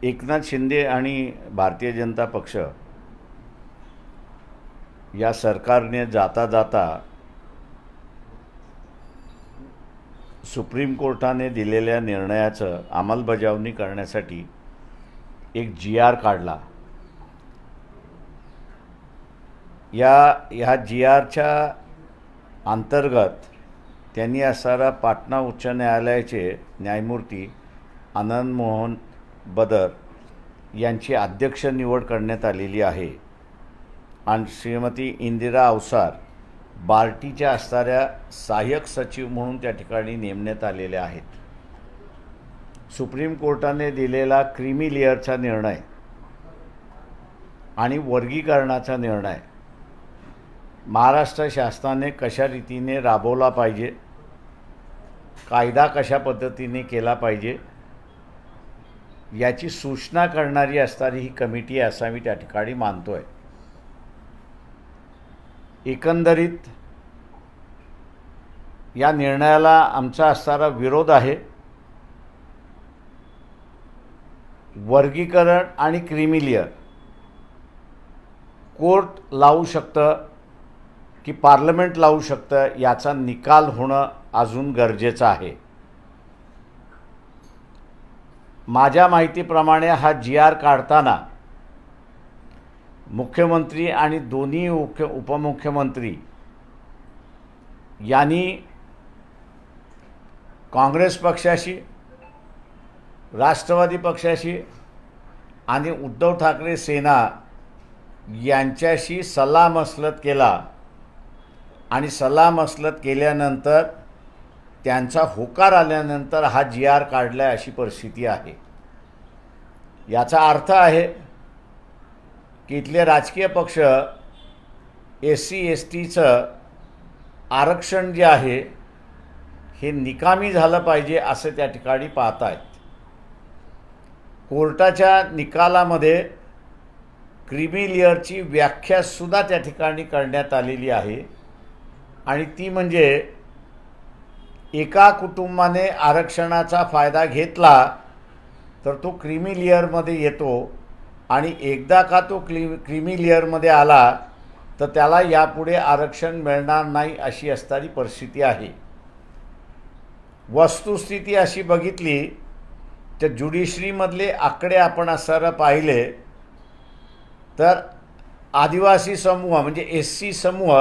एकनाथ शिंदे आणि भारतीय जनता पक्ष या सरकारने जाता जाता सुप्रीम कोर्टाने दिलेल्या निर्णयाचं अंमलबजावणी करण्यासाठी एक GR काढला. ह्या GRच्या अंतर्गत त्यांनी असणारा पाटणा उच्च न्यायालयाचे न्यायमूर्ती आनंद मोहन बदर यांची अध्यक्ष निवड करण्यात आलेली आहे आणि श्रीमती इंदिरा अवसार बार्टीच्या असणाऱ्या सहाय्यक सचिव म्हणून त्या ठिकाणी नेमण्यात आलेल्या आहेत. सुप्रीम कोर्टाने दिलेला क्रीमी लेअरचा निर्णय आणि वर्गीकरणाचा निर्णय महाराष्ट्र शासनाने कशा रीतीने राबवला पाहिजे, कायदा कशा पद्धतीने केला पाहिजे याची सूचना करणारी असणारी ही कमिटी आहे असं मी त्या ठिकाणी मानतो आहे. एकंदरीत या निर्णयाला आमचा असणारा विरोध आहे. वर्गीकरण आणि क्रीमी लेअर कोर्ट लावू शकतं की पार्लमेंट लावू शकतं याचा निकाल होणं अजून गरजेचं आहे. माझ्या माहितीप्रमाणे हा GR काढताना मुख्यमंत्री आणि दोन्ही उपमुख्यमंत्री यांनी काँग्रेस पक्षाशी, राष्ट्रवादी पक्षाशी आणि उद्धव ठाकरे सेना यांच्याशी सल्लामसलत केला आणि सल्लामसलत केल्यानंतर त्यांचा होकार आल्यानंतर हा GR काढला अशी परिस्थिती आहे. याचा अर्थ आहे की इथले राजकीय पक्ष SC STचं आरक्षण जे आहे हे निकामी झालं पाहिजे असं त्या ठिकाणी पाहत आहेत. कोर्टाच्या निकालामध्ये क्रीमी लेअरची व्याख्यासुद्धा त्या ठिकाणी करण्यात आलेली आहे आणि ती म्हणजे एका कुटुंबाने आरक्षणाचा फायदा घेतला तर तो क्रीमी लेअरमध्ये येतो आणि एकदा का तो क्रीमी लेअरमध्ये आला तर त्याला यापुढे आरक्षण मिळणार नाही अशी असणारी परिस्थिती आहे. वस्तुस्थिती अशी बघितली तर ज्युडिशरीमधले आकडे आपण असं पाहिले तर आदिवासी समूह म्हणजे SC समूह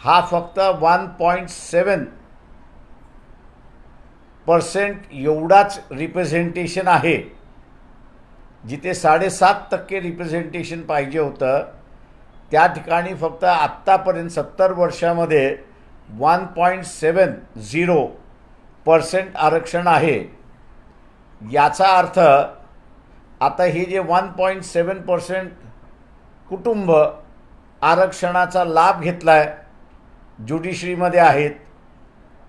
हा फक्त 1.7% एवढाच रिप्रेझेंटेशन आहे. जिथे 7.5% रिप्रेझेंटेशन पाहिजे होतं त्या ठिकाणी फक्त आत्तापर्यंत 70 वर्षामध्ये 1.70% आरक्षण आहे. याचा अर्थ आता हे जे 1.7% कुटुंब आरक्षणाचा लाभ घेतला आहे ज्युडिशरीमध्ये आहेत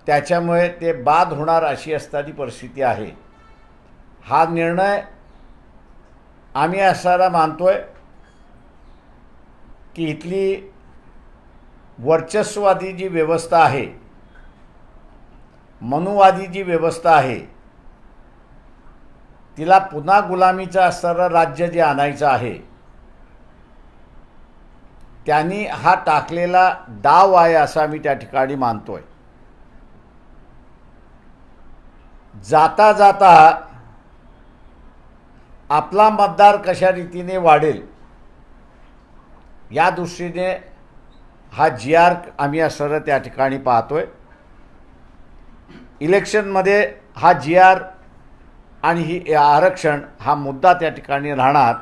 त्याच्यामुळे ते बाद होणार अशी असणारी परिस्थिती आहे. हा निर्णय आम्ही असा मानतोय की इथली वर्चस्ववादी जी व्यवस्था आहे, मनुवादी जी व्यवस्था आहे तिला पुन्हा गुलामीचं असणारं राज्य जे आणायचं आहे त्यांनी हा टाकलेला डाव आहे असं आम्ही त्या ठिकाणी मानतोय. जाता जाता आपला मतदार कशा रीतीने वाढेल या दृष्टीने हा GR आम्ही असं त्या ठिकाणी पाहतोय. इलेक्शनमध्ये हा GR आणि ही आरक्षण हा मुद्दा त्या ठिकाणी राहणार.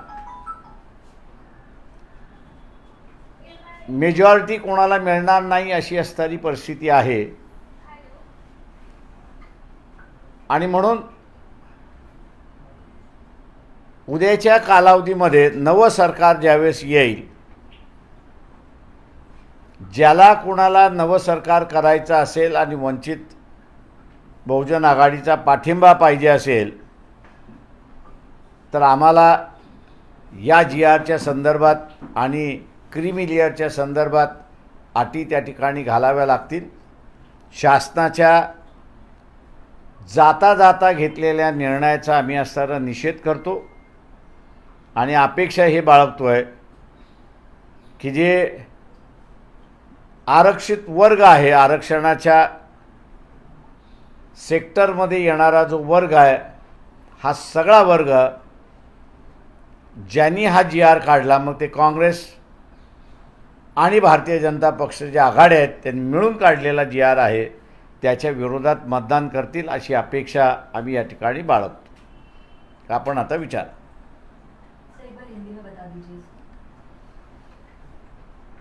मेजॉरिटी कोणाला मिळणार नाही अशी असणारी परिस्थिती आहे आणि म्हणून उद्याच्या कालावधीमध्ये नवं सरकार ज्यावेळेस येईल, ज्याला कोणाला नवं सरकार करायचं असेल आणि वंचित बहुजन आघाडीचा पाठिंबा पाहिजे असेल तर आम्हाला या GRच्या संदर्भात आणि क्रीमी लेअरच्या संदर्भात अटी त्या ठिकाणी घालाव्या लागतील. शासनाच्या जाता जाता घेतलेल्या निर्णयाचा आम्ही असणारा निषेध करतो. आणि अपेक्षा हे बाळगतो आहे की जे आरक्षित वर्ग आहे, आरक्षणाच्या सेक्टरमध्ये येणारा जो वर्ग आहे, हा सगळा वर्ग ज्यांनी हा GR काढला, मग ते काँग्रेस आणि भारतीय जनता पक्षाच्या आघाड्या आहेत, त्यांनी मिळून काढलेला GR आहे, त्याच्या विरोधात मतदान करतील अशी अपेक्षा आम्ही या ठिकाणी बाळगतो. आपण आता विचार.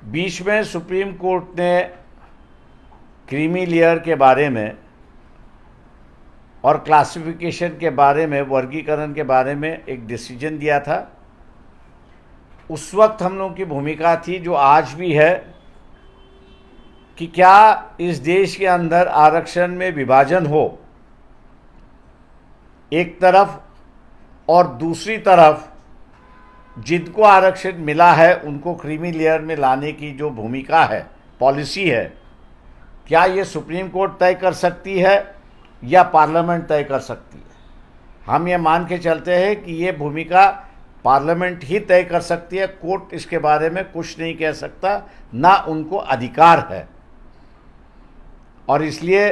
बीच में सुप्रीम कोर्ट ने क्रीमी लेयर के बारे में और क्लासिफिकेशन के बारे में, वर्गीकरण के बारे में एक डिसीजन दिया था. उस वक्त हम लोगों की भूमिका थी, जो आज भी है, कि क्या इस देश के अंदर आरक्षण में विभाजन हो एक तरफ, और दूसरी तरफ जिनको आरक्षण मिला है उनको क्रीमी लेयर में लाने की जो भूमिका है, पॉलिसी है, क्या ये सुप्रीम कोर्ट तय कर सकती है या पार्लियामेंट तय कर सकती है. हम ये मान के चलते हैं कि ये भूमिका पार्लियामेंट ही तय कर सकती है. कोर्ट इसके बारे में कुछ नहीं कह सकता, ना उनको अधिकार है. और इसलिए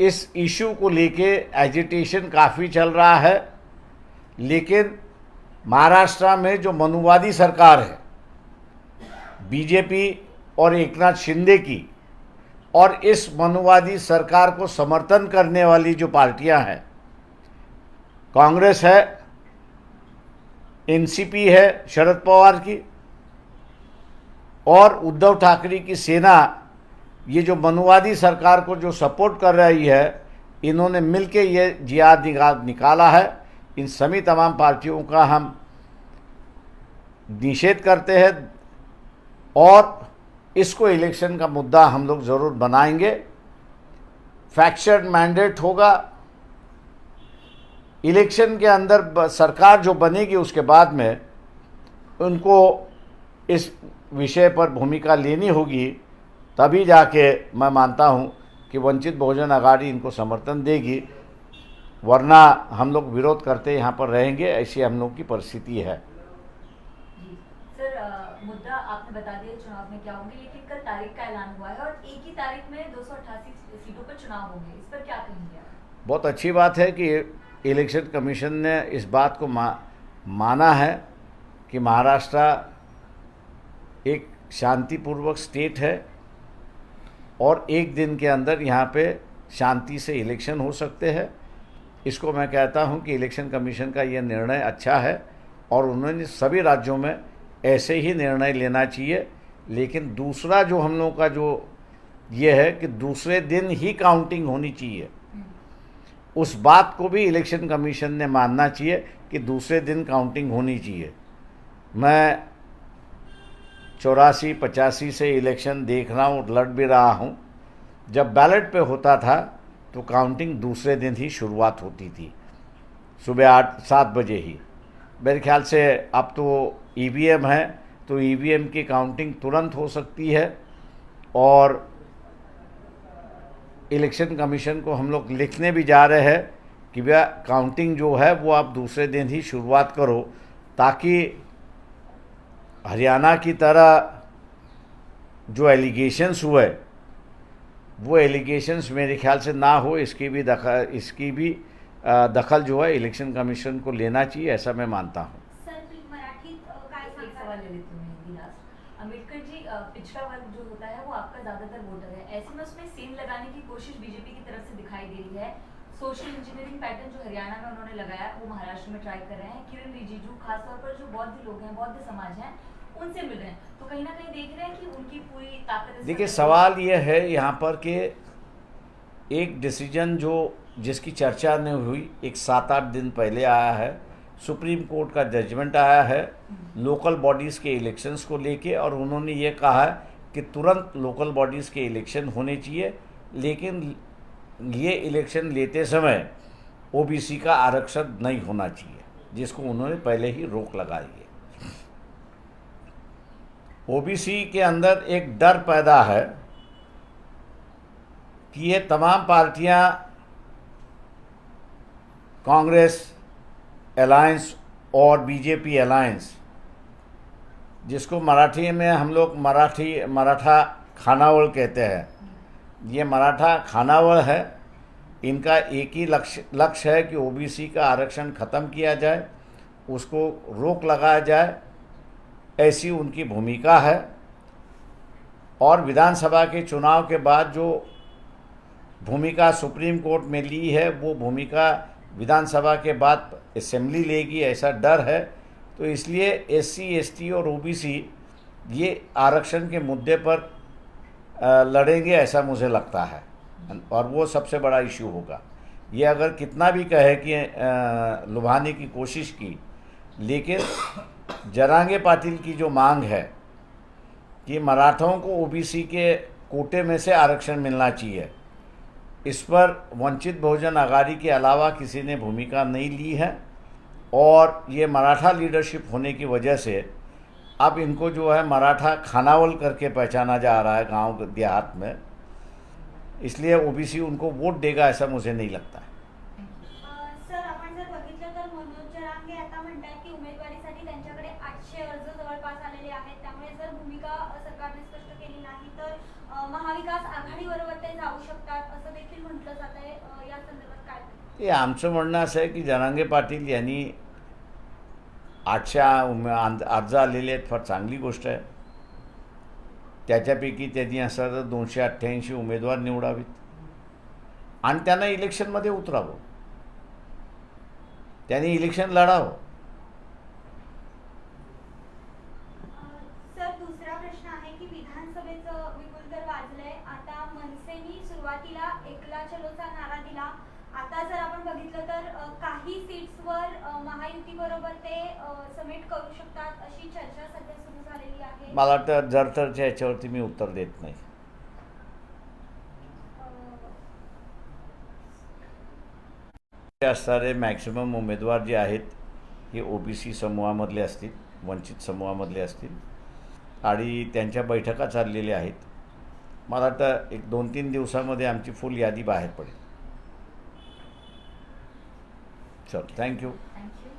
इस इशू को लेके एजिटेशन काफ़ी चल रहा है. लेकिन महाराष्ट्र में जो मनुवादी सरकार है, बीजेपी और एकनाथ शिंदे की, और इस मनुवादी सरकार को समर्थन करने वाली जो पार्टियां हैं, कांग्रेस है, एनसीपी है शरद पवार की, और उद्धव ठाकरे की सेना, ये जो मनुवादी सरकार को जो सपोर्ट कर रही है, इन्होंने मिलके ये GR निकाला है. इन सभी तमाम पार्टियों का हम निषेध करते हैं और इसको इलेक्शन का मुद्दा हम लोग ज़रूर बनाएंगे. फैक्शन मैंडेट होगा. इलेक्शन के अंदर सरकार जो बनेगी उसके बाद में उनको इस विषय पर भूमिका लेनी होगी, तभी जाके मैं मानता हूं कि वंचित बहुजन आघाड़ी इनको समर्थन देगी. वरना हम लोग विरोध करते यहाँ पर रहेंगे, ऐसी हम लोग की परिस्थिति है. सर, मुद्दा आपने बता दिया चुनाव में क्या होंगे, लेकिन कल तारीख का ऐलान हुआ है और एक ही तारीख में 288 सीटों पर चुनाव होंगे, इस पर क्या कहेंगे आप? बहुत अच्छी बात है कि इलेक्शन कमीशन ने इस बात को माना है कि महाराष्ट्र एक शांतिपूर्वक स्टेट है और एक दिन के अंदर यहाँ पे शांति से इलेक्शन हो सकते हैं. इसको मैं कहता हूँ कि इलेक्शन कमीशन का ये निर्णय अच्छा है और उन्होंने सभी राज्यों में ऐसे ही निर्णय लेना चाहिए. लेकिन दूसरा जो हम लोगों का जो ये है कि दूसरे दिन ही काउंटिंग होनी चाहिए, उस बात को भी इलेक्शन कमीशन ने मानना चाहिए कि दूसरे दिन काउंटिंग होनी चाहिए. मैं 84-85 से इलेक्शन देख रहा हूँ, लड़ भी रहा हूँ. जब बैलेट पे होता था तो काउंटिंग दूसरे दिन ही शुरुआत होती थी, सुबह 8-7 बजे ही. मेरे ख्याल से अब तो EVM है, तो EVM की काउंटिंग तुरंत हो सकती है. और इलेक्शन कमीशन को हम लोग लिखने भी जा रहे हैं कि भैया काउंटिंग जो है वो आप दूसरे दिन ही शुरुआत करो, ताकि हरियाणा की तरह जो एलिगेशंस हुए वो एलिगेशंस मेरे ख्याल से ना हो. इसकी भी दखल जो है इलेक्शन कमीशन को लेना चाहिए, ऐसा मैं मानता हूँ. अम्बेडकर जी, पिछड़ा वर्ग जो होता है वो आपका ज्यादातर वोटर है, ऐसे में उसमें सेम लगाने की कोशिश बीजेपी की तरफ से दिखाई दे रही है. सोशल इंजीनियरिंग पैटर्न जो हरियाणा में उन्होंने लगाया वो महाराष्ट्र में ट्राई कर रहे हैं. किरण रिजिजू खासतौर पर जो बौद्ध लोग हैं, बौद्ध समाज हैं, उनसे मिल रहे हैं, तो कहीं ना कहीं देख रहे हैं कि उनकी पूरी ताकत. देखिए, सवाल ये है यहाँ पर कि एक डिसीजन जो जिसकी चर्चा नहीं हुई, एक 7-8 दिन पहले आया है, सुप्रीम कोर्ट का जजमेंट आया है लोकल बॉडीज़ के इलेक्शंस को लेके, और उन्होंने ये कहा है कि तुरंत लोकल बॉडीज़ के इलेक्शन होने चाहिए. लेकिन ये इलेक्शन लेते समय OBC का आरक्षण नहीं होना चाहिए, जिसको उन्होंने पहले ही रोक लगाई है. OBC के अंदर एक डर पैदा है कि ये तमाम पार्टियां, कांग्रेस, अलायंस और बीजेपी अलायंस, जिसको मराठी में हम लोग मराठा खानावळ कहते हैं, ये मराठा खानावळ है। इनका एक ही लक्ष्य है कि ओबीसी का आरक्षण ख़त्म किया जाए, उसको रोक लगाया जाए, ऐसी उनकी भूमिका है। और विधानसभा के चुनाव के बाद जो भूमिका सुप्रीम कोर्ट में ली है, वो भूमिका विधानसभा के बाद असेंबली लेगी, ऐसा डर है। तो इसलिए एससी, एसटी और ओबीसी ये आरक्षण के मुद्दे पर लड़ेंगे, ऐसा मुझे लगता है, और वो सबसे बड़ा इशू होगा। ये अगर कितना भी कहे कि लुभाने की कोशिश की, लेकिन जरांगे पाटिल की जो मांग है कि मराठों को ओबीसी के कोटे में से आरक्षण मिलना चाहिए, इस पर वंचित बहुजन आघाड़ी के अलावा किसी ने भूमिका नहीं ली है। और ये मराठा लीडरशिप होने की वजह से अब इनको जो है मराठा खानावल करके पहचाना जा रहा है गांव देहात में, इसलिए ओबीसी उनको वोट देगा ऐसा मुझे नहीं लगता है। सर, आपण जर बघितलं तर मनोज जरांगे आता म्हणतात की उमेदवारीसाठी त्यांच्याकडे 800 अर्ज जवळपास आलेले आहेत, त्यामुळे जर भूमिका सरकारने स्पष्ट केली नाही तर महाविकास आघाडीबरोबर ते जाऊ शकतात असं देखील म्हटलं जात आहे। या संदर्भात काय? ते आमचं म्हणणं असं आहे की जरांगे पाटील यांनी 800 अर्ज आलेले आहेत, फार चांगली गोष्ट आहे। त्याच्यापैकी त्यांनी असं तर 288 उमेदवार निवडावेत आणि त्यांना इलेक्शनमध्ये उतरावं, त्यांनी इलेक्शन लढावं। सर, दुसरा प्रश्न आहे की विधानसभेचं विपुल तर वाजलंय, आता मनसेनी सुरुवातीला एकला चलोचा नारा दिला, आता जर आपण बघितलं तर काही सीट्सवर महायुती बरोबर ते समिट करू शकतात अशी चर्चा सध्या सुरू झालेली आहे। मला वाटतं जरतरच्या याच्यावरती मी उत्तर देत नाही। असणारे मॅक्सिमम उमेदवार जे आहेत हे ओबीसी समूहामधले असतील, वंचित समूहामधले असतील, आणि त्यांच्या बैठका चाललेल्या आहेत। मला वाटतं एक 2-3 दिवसामध्ये आमची फुल यादी बाहेर पडेल। चल, थँक्यू। थँक्यू।